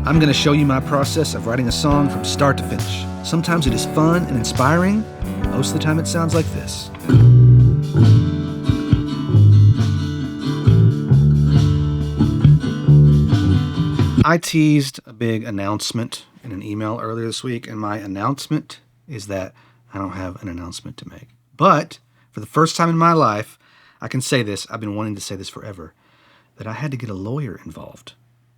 I'm going to show you my process of writing a song from start to finish. Sometimes it is fun and inspiring. Most of the time it sounds like this. I teased a big announcement in an email earlier this week, and my announcement is that I don't have an announcement to make. But for the first time in my life, I can say this, I've been wanting to say this forever, that I had to get a lawyer involved.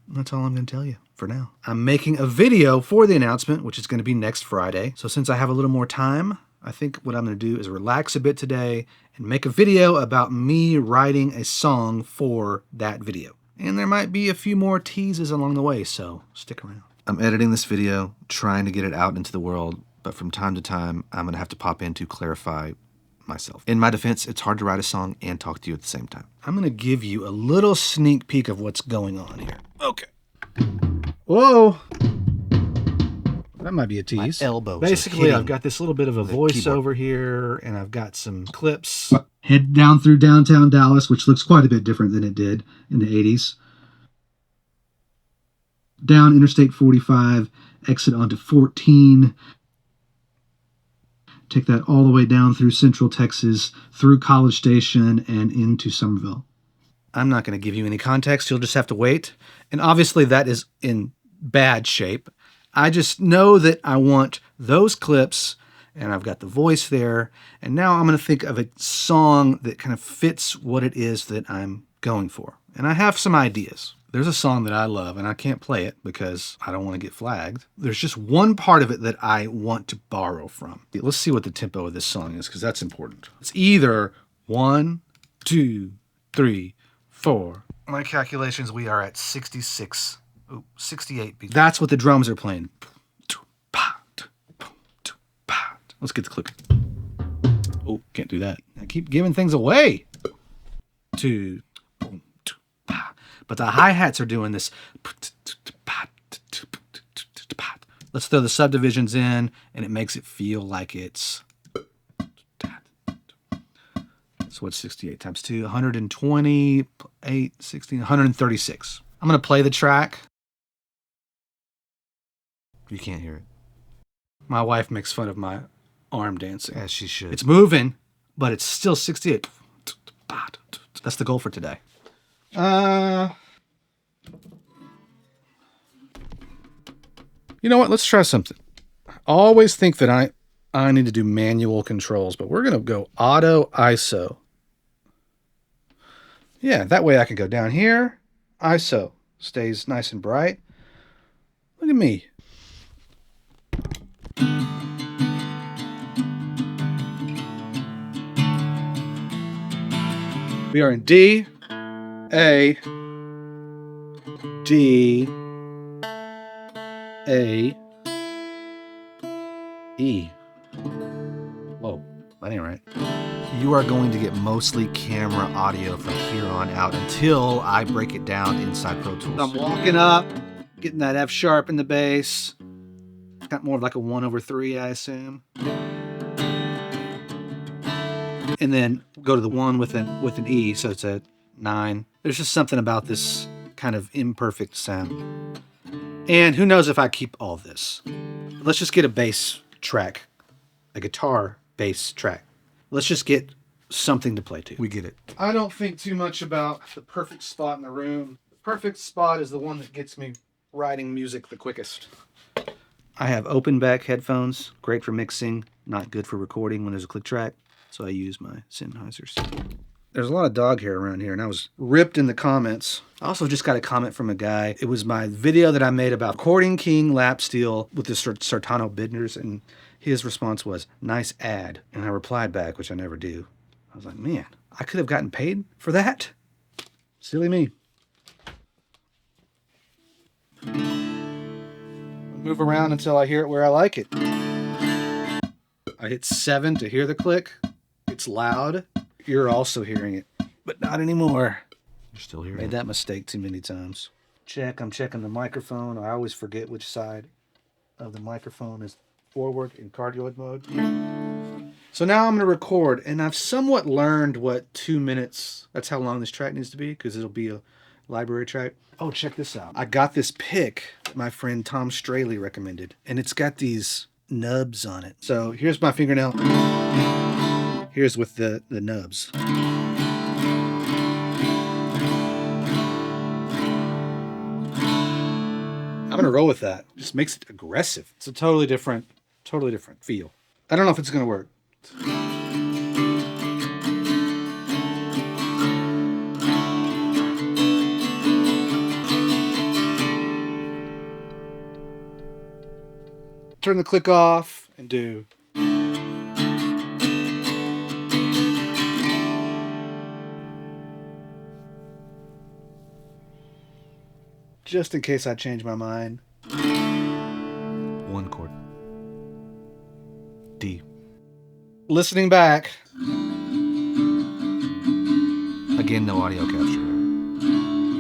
And that's all I'm going to tell you for now. I'm making a video for the announcement, which is going to be next Friday. So since I have a little more time, I think what I'm going to do is relax a bit today and make a video about me writing a song for that video. And there might be a few more teases along the way, so stick around. I'm editing this video, trying to get it out into the world, but from time to time, I'm going to have to pop in to clarify myself. In my defense, it's hard to write a song and talk to you at the same time. I'm going to give you a little sneak peek of what's going on here. Okay. Whoa. That might be a tease. My elbows Basically, I've got this little bit of a voiceover here, and I've got some clips. Head down through downtown Dallas, which looks quite a bit different than it did in the 80s. Down Interstate 45, exit onto 14. Take that all the way down through Central Texas, through College Station, and into Somerville. I'm not going to give you any context. You'll just have to wait. And obviously that is in bad shape. I just know that I want those clips, and I've got the voice there. And now I'm going to think of a song that kind of fits what it is that I'm going for. And I have some ideas. There's a song that I love, and I can't play it because I don't want to get flagged. There's just one part of it that I want to borrow from. Let's see what the tempo of this song is, because that's important. It's either 1, 2, 3, 4. My calculations, we are at 68 beats. That's what the drums are playing. Let's get the click. Oh, can't do that. I keep giving things away. 2, but the hi-hats are doing this. Let's throw the subdivisions in, and it makes it feel like it's... So what's 68 times 2? 128, 16, 136. I'm going to play the track. You can't hear it. My wife makes fun of my arm dancing. As she should. It's moving, but it's still 68. That's the goal for today. You know what? Let's try something. I always think that I need to do manual controls, but we're going to go auto ISO. Yeah, that way I can go down here. ISO stays nice and bright. Look at me. We are in D, A, D, A, E. Whoa, that ain't right. You are going to get mostly camera audio from here on out until I break it down inside Pro Tools. I'm walking up, getting that F sharp in the bass. It's got more of like a 1/3, I assume. And then go to the 1 with an E, so it's a 9. There's just something about this kind of imperfect sound. And who knows if I keep all this. Let's just get a bass track, a guitar bass track. Let's just get something to play to. We get it. I don't think too much about the perfect spot in the room. The perfect spot is the one that gets me writing music the quickest. I have open back headphones, great for mixing, not good for recording when there's a click track, so I use my Sennheisers. There's a lot of dog hair around here, and I was ripped in the comments. I also just got a comment from a guy. It was my video that I made about recording King lap steel with the Sartano Bidners, and his response was, "Nice ad." And I replied back, which I never do. I was like, man, I could have gotten paid for that? Silly me. I'll move around until I hear it where I like it. I hit 7 to hear the click. It's loud. You're also hearing it, but not anymore. You're still hearing Made it. that mistake too many times. I'm checking the microphone. I always forget which side of the microphone is forward in cardioid mode. So now I'm going to record, and I've somewhat learned what 2 minutes, that's how long this track needs to be, because it'll be library track. Oh, check this out. I got this pick that my friend Tom Straley recommended, and it's got these nubs on it. So here's my fingernail. Here's with the nubs. I'm gonna roll with that. Just makes it aggressive. It's a totally different feel. I don't know if it's gonna work. Turn the click off and do. Just in case I change my mind. 1 chord. D. Listening back. Again, no audio capture.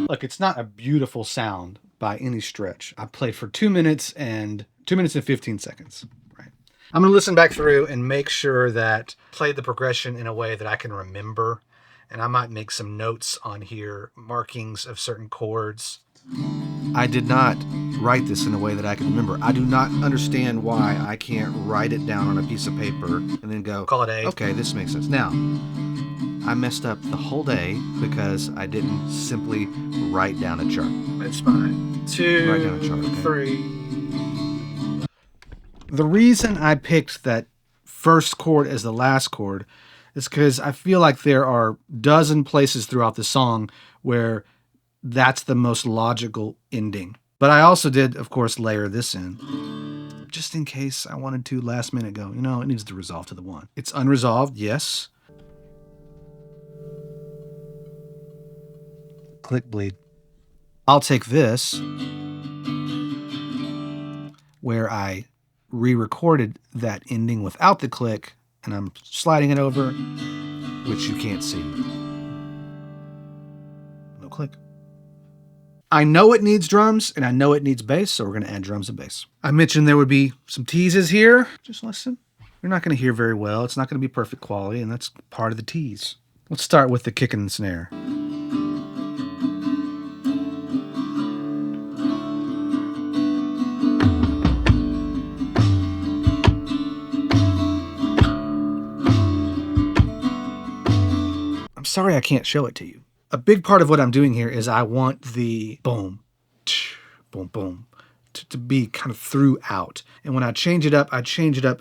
Look, it's not a beautiful sound by any stretch. I played for 2 minutes and 15 seconds. Right. I'm going to listen back through and make sure that I played the progression in a way that I can remember. And I might make some notes on here, markings of certain chords. I did not write this in a way that I can remember. I do not understand why I can't write it down on a piece of paper and then go, call it A. Okay, this makes sense. Now, I messed up the whole day because I didn't simply write down a chart. It's fine. 2, write down a chart, okay. 3. The reason I picked that first chord as the last chord is because I feel like there are a dozen places throughout the song where that's the most logical ending. But I also did, of course, layer this in, just in case I wanted to last minute go, it needs to resolve to the 1. It's unresolved, yes. Click bleed. I'll take this, where I re-recorded that ending without the click, and I'm sliding it over, which you can't see. No click. I know it needs drums and I know it needs bass, so we're going to add drums and bass. I mentioned there would be some teases here. Just listen. You're not going to hear very well. It's not going to be perfect quality, and that's part of the tease. Let's start with the kick and snare. I'm sorry I can't show it to you. A big part of what I'm doing here is I want the boom, boom, boom to be kind of throughout. And when I change it up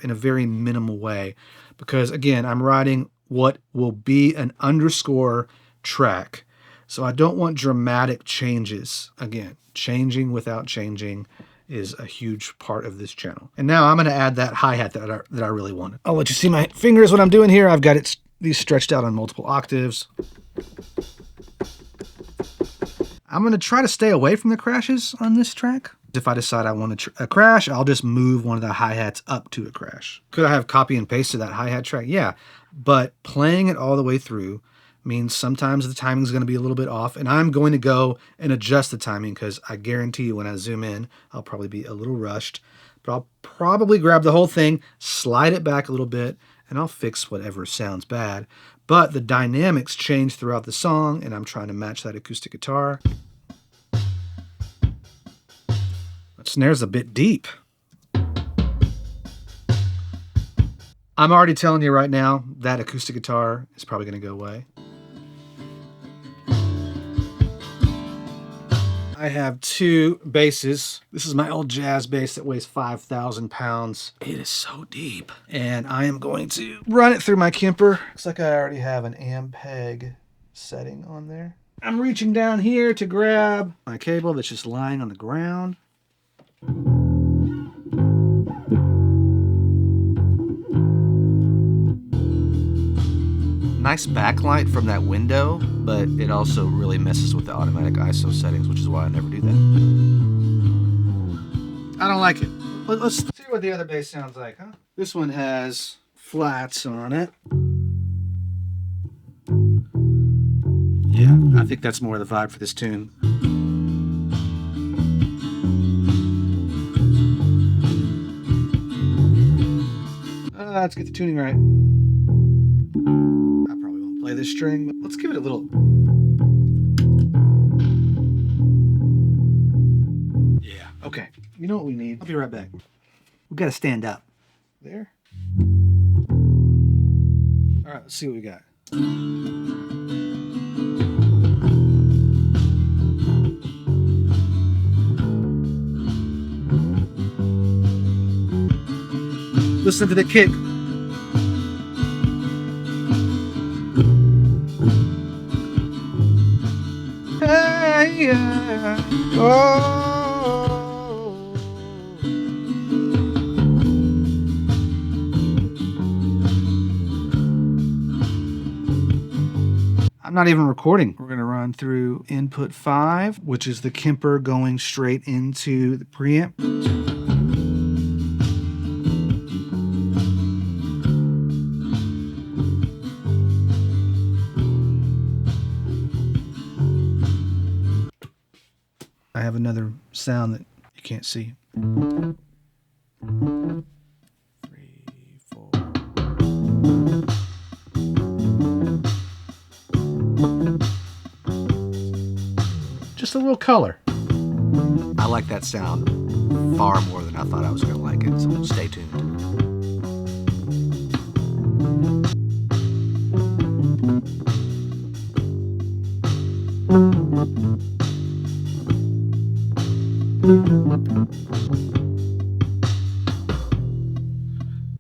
in a very minimal way because, again, I'm writing what will be an underscore track. So I don't want dramatic changes. Again, changing without changing is a huge part of this channel. And now I'm going to add that hi-hat that I really wanted. I'll let you see my fingers, what I'm doing here. I've got these stretched out on multiple octaves. I'm going to try to stay away from the crashes on this track. If I decide I want a crash, I'll just move one of the hi-hats up to a crash. Could I have copy and pasted that hi-hat track? Yeah, but playing it all the way through means sometimes the timing is going to be a little bit off, and I'm going to go and adjust the timing because I guarantee you when I zoom in, I'll probably be a little rushed, but I'll probably grab the whole thing, slide it back a little bit, and I'll fix whatever sounds bad. But the dynamics change throughout the song, and I'm trying to match that acoustic guitar. That snare's a bit deep. I'm already telling you right now, that acoustic guitar is probably going to go away. I have 2 basses. This is my old jazz bass that weighs 5,000 pounds. It is so deep. And I am going to run it through my Kemper. Looks like I already have an Ampeg setting on there. I'm reaching down here to grab my cable that's just lying on the ground. Nice backlight from that window, but it also really messes with the automatic ISO settings, which is why I never do that. I don't like it. Let's see what the other bass sounds like, huh? This one has flats on it. Yeah, I think that's more the vibe for this tune. Let's get the tuning right. I probably won't play this string, but let's give it a little. Okay, you know what we need? I'll be right back. We gotta stand up. There. All right, let's see what we got. Listen to the kick. Hey, yeah. Oh. I'm not even recording. We're going to run through input 5, which is the Kemper going straight into the preamp. I have another sound that you can't see. 3, 4. Just a little color. I like that sound far more than I thought I was going to like it, so stay tuned.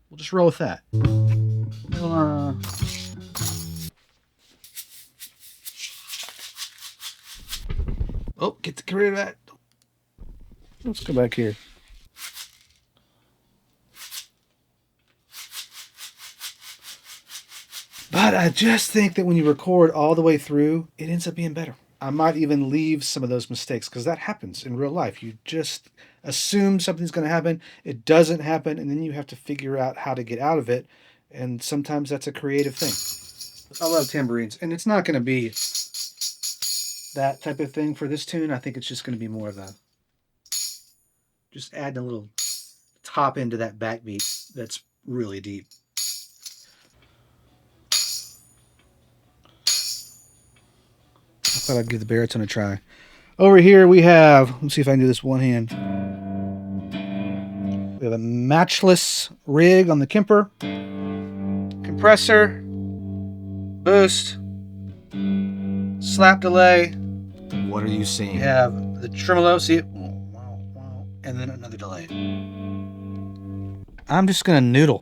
We'll just roll with that. Oh, get rid of that. Let's go back here. But I just think that when you record all the way through, it ends up being better. I might even leave some of those mistakes because that happens in real life. You just assume something's going to happen, it doesn't happen, and then you have to figure out how to get out of it. And sometimes that's a creative thing. I love tambourines, and it's not going to be that type of thing for this tune. I think it's just going to be more of a just adding a little top into that backbeat that's really deep. I thought I'd give the baritone a try. Over here we have, let's see if I can do this one hand. We have a matchless rig on the Kemper. Compressor, boost, slap delay. What are you seeing? You have the tremolo, see it? And then another delay. I'm just gonna noodle.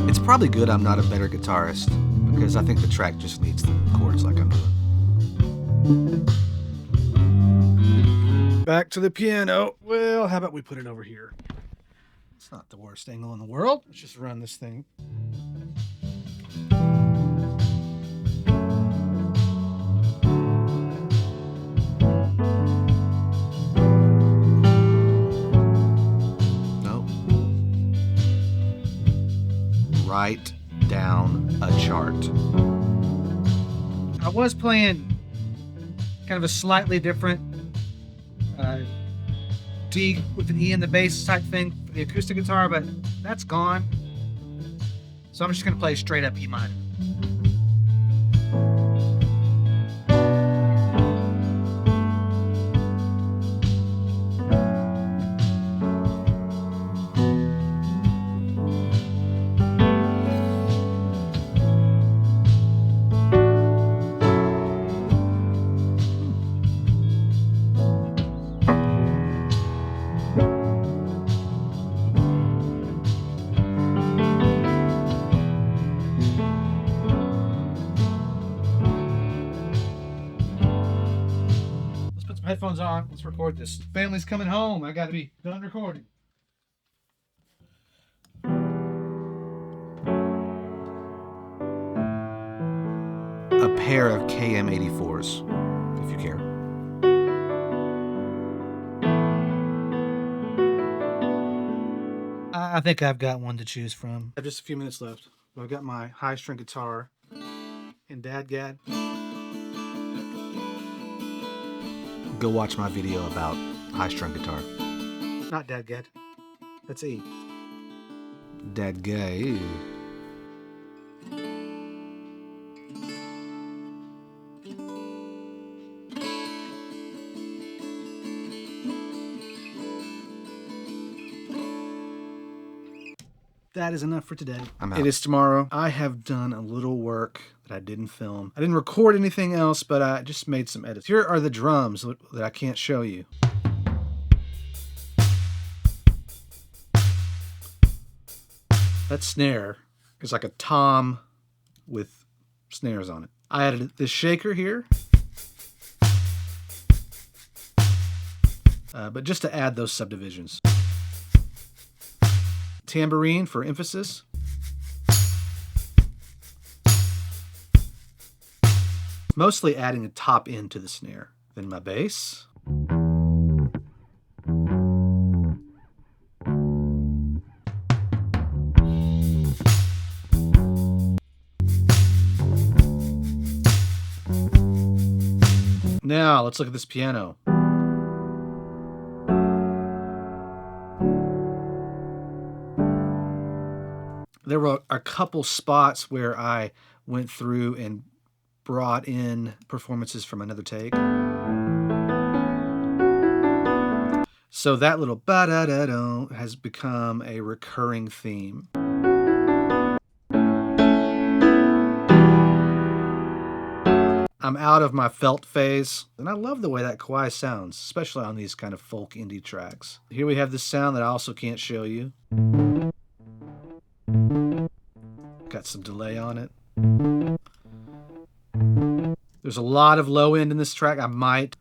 It's probably good I'm not a better guitarist, because I think the track just needs the chords like I'm doing. Back to the piano. Well, how about we put it over here? It's not the worst angle in the world. Let's just run this thing. Nope. Write down a chart. I was playing kind of a slightly different D with an E in the bass type thing for the acoustic guitar, but that's gone. So I'm just going to play straight up E minor. Headphones on. Let's record this. Family's coming home. I got to be done recording. A pair of KM84s, if you care. I think I've got one to choose from. I have just a few minutes left. I've got my high string guitar in Dadgad. Go watch my video about high-strung guitar. Not Dadgad. That's E. Dadgay. that is enough for today. I'm out. It is tomorrow. I have done a little work that I didn't film. I didn't record anything else, but I just made some edits. Here are the drums that I can't show you. That snare is like a tom with snares on it. I added this shaker here. But just to add those subdivisions. Tambourine for emphasis. Mostly adding a top end to the snare. Then my bass. Now let's look at this piano. There were a couple spots where I went through and brought in performances from another take. So that little ba-da-da-do has become a recurring theme. I'm out of my felt phase, and I love the way that Kawai sounds, especially on these kind of folk indie tracks. Here we have this sound that I also can't show you. Got some delay on it. There's a lot of low end in this track I might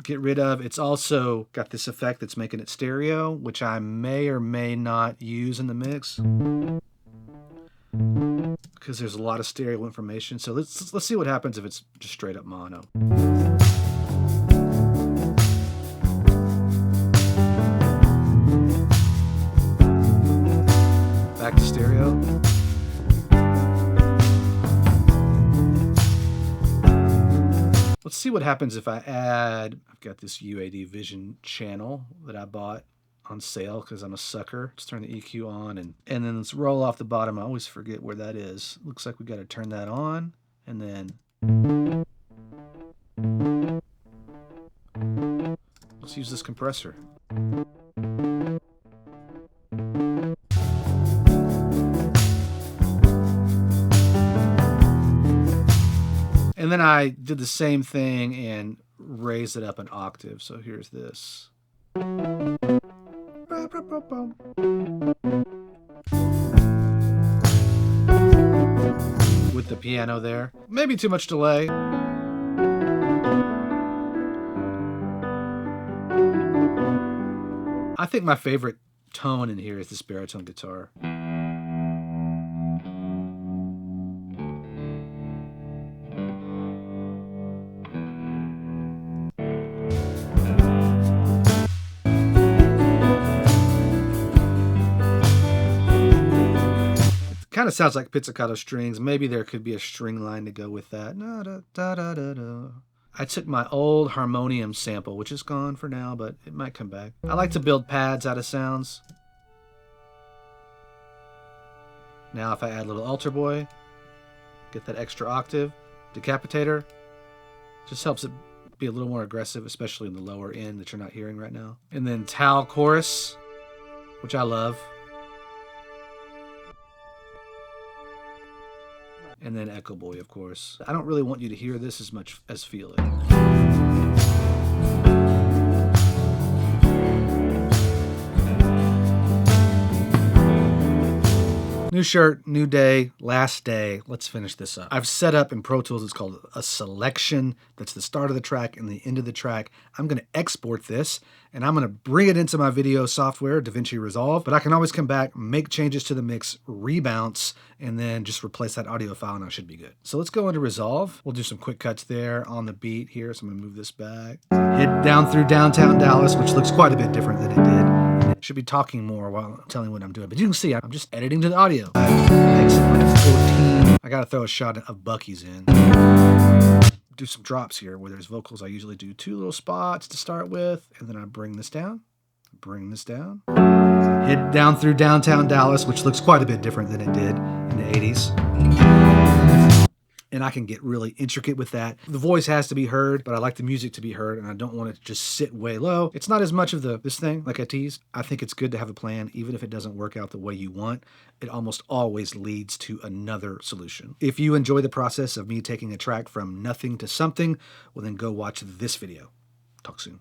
get rid of. It's also got this effect that's making it stereo, which I may or may not use in the mix because there's a lot of stereo information. So let's see what happens if it's just straight up mono. Back to stereo. Let's see what happens if I add, I've got this UAD Vision channel that I bought on sale because I'm a sucker. Let's turn the EQ on and then let's roll off the bottom. I always forget where that is. Looks like we got to turn that on and then let's use this compressor. And then I did the same thing and raised it up an octave. So here's this. With the piano there. Maybe too much delay. I think my favorite tone in here is this baritone guitar. Kind of sounds like pizzicato strings. Maybe there could be a string line to go with that. I took my old harmonium sample, which is gone for now, but it might come back. I like to build pads out of sounds. Now if I add a little altar boy, get that extra octave, decapitator, just helps it be a little more aggressive, especially in the lower end that you're not hearing right now. And then Tal chorus, which I love. And then Echo Boy, of course. I don't really want you to hear this as much as feel it. New shirt, new day, last day. Let's finish this up. I've set up in Pro Tools, it's called a selection. That's the start of the track and the end of the track. I'm going to export this and I'm going to bring it into my video software, DaVinci Resolve. But I can always come back, make changes to the mix, rebounce, and then just replace that audio file and I should be good. So let's go into Resolve. We'll do some quick cuts there on the beat here. So I'm going to move this back. Head down through downtown Dallas, which looks quite a bit different than it did. Should be talking more while telling what I'm doing, but you can see I'm just editing to the audio. I gotta throw a shot of Bucky's in. Do some drops here where there's vocals. I usually do 2 little spots to start with, and then I bring this down, head down through downtown Dallas, which looks quite a bit different than it did in the 80s. and I can get really intricate with that. The voice has to be heard, but I like the music to be heard, and I don't want it to just sit way low. It's not as much of this thing, like I teased. I think it's good to have a plan, even if it doesn't work out the way you want. It almost always leads to another solution. If you enjoy the process of me taking a track from nothing to something, well then go watch this video. Talk soon.